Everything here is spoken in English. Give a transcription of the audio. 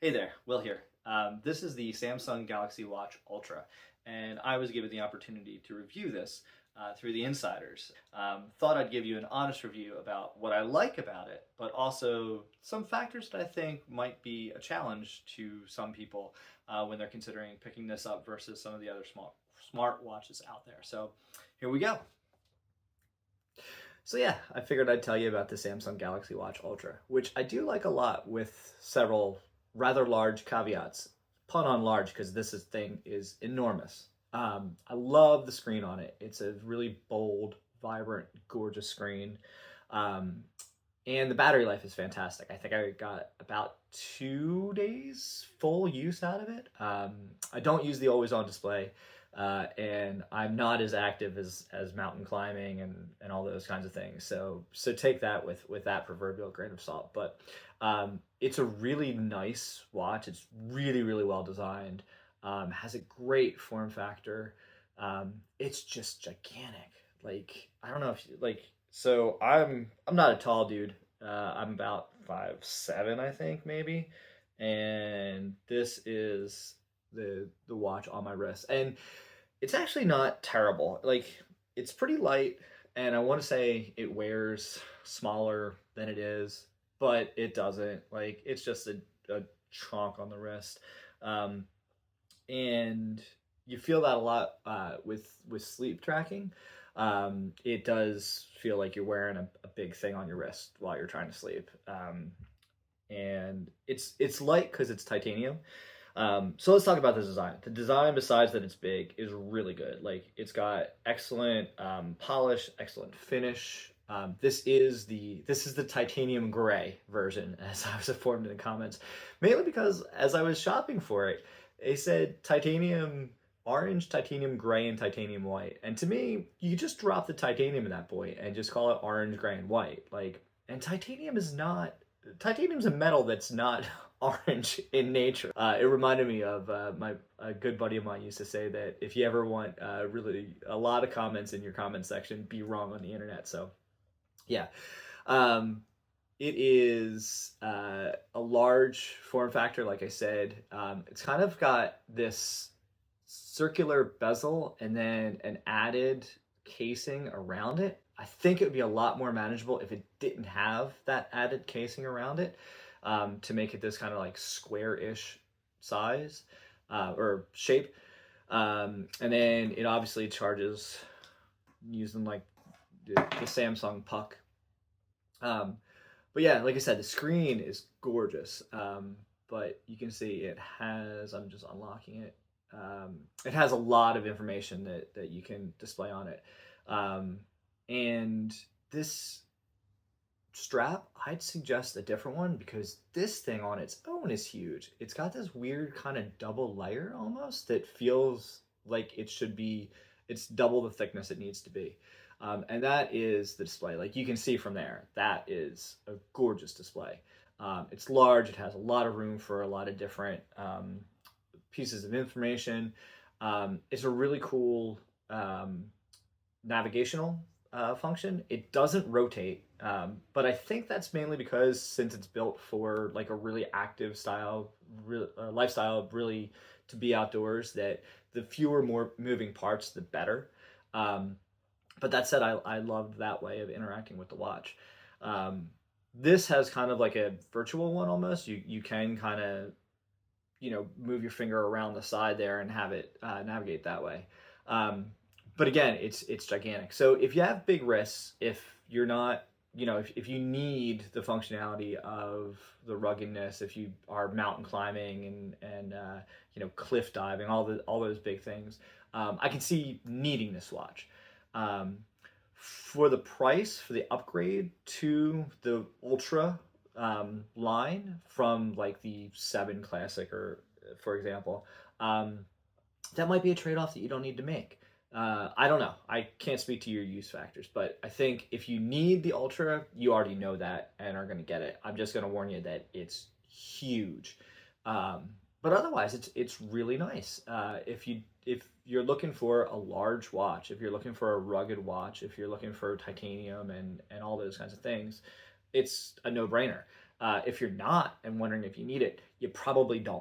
Hey there, Will here. This is the Samsung Galaxy Watch Ultra, and I was given the opportunity to review this through the insiders. Thought I'd give you an honest review about what I like about it, but also some factors that I think might be a challenge to some people when they're considering picking this up versus some of the other smart watches out there. So here we go. So yeah, I figured I'd tell you about the Samsung Galaxy Watch Ultra, which I do like a lot with several rather large caveats. Pun on large because thing is enormous. I love the screen on it. It's a really bold, vibrant, gorgeous screen. Um, and the battery life is fantastic. I think I got about 2 days full use out of it. I don't use the always on display, and I'm not as active as mountain climbing and all those kinds of things. So take that with that proverbial grain of salt. But it's a really nice watch. It's really well designed. Has a great form factor. It's just gigantic. Like I don't know if you, like so I'm not a tall dude. I'm about 5'7", I think maybe, and this is the watch on my wrist, and it's actually not terrible. Like it's pretty light, and I want to say it wears smaller than it is, but it doesn't. Like it's just a chunk on the wrist, um, and you feel that a lot with sleep tracking. It does feel like you're wearing a big thing on your wrist while you're trying to sleep. And it's light because it's titanium. So let's talk about the design. The design, besides that it's big, is really good. Like it's got excellent polish, excellent finish. This is the titanium gray version, as I was informed in the comments, mainly because as I was shopping for it, they said titanium orange, titanium gray, and titanium white. And to me, you just drop the titanium in that boy and just call it orange, gray, and white. Like, and titanium's a metal that's not orange in nature. It reminded me of my a good buddy of mine used to say that if you ever want really a lot of comments in your comment section, be wrong on the internet. So yeah, um, it is a large form factor, like I said. It's kind of got this circular bezel and then an added casing around it. I think it would be a lot more manageable if it didn't have that added casing around it, to make it this kind of like square-ish size or shape. And then it obviously charges using like the Samsung Puck. Um, but yeah, like I said, the screen is gorgeous. But you can see it has, I'm just unlocking it. It has a lot of information that you can display on it. Um, and this strap, I'd suggest a different one because this thing on its own is huge. It's got this weird kind of double layer almost that feels like it's double the thickness it needs to be. And that is the display. Like you can see from there, that is a gorgeous display. It's large, it has a lot of room for a lot of different pieces of information. It's a really cool navigational function. It doesn't rotate, but I think that's mainly because since it's built for like a really active lifestyle, really to be outdoors, that the fewer more moving parts, the better. Um, but that said, I loved that way of interacting with the watch. Um, this has kind of like a virtual one almost. You can kind of move your finger around the side there and have it navigate that way. Um, but again, it's gigantic. So if you have big wrists, if you're not, if you need the functionality of the ruggedness, if you are mountain climbing and cliff diving, all those big things, I can see needing this watch. Um, for the price, for the upgrade to the Ultra line from like the 7 Classic, or for example, um, that might be a trade-off that you don't need to make. I don't know. I can't speak to your use factors, but I think if you need the Ultra, you already know that and are going to get it. I'm just going to warn you that it's huge. But otherwise, it's really nice. If you're looking for a large watch, if you're looking for a rugged watch, if you're looking for titanium and all those kinds of things, it's a no-brainer. If you're not and wondering if you need it, you probably don't.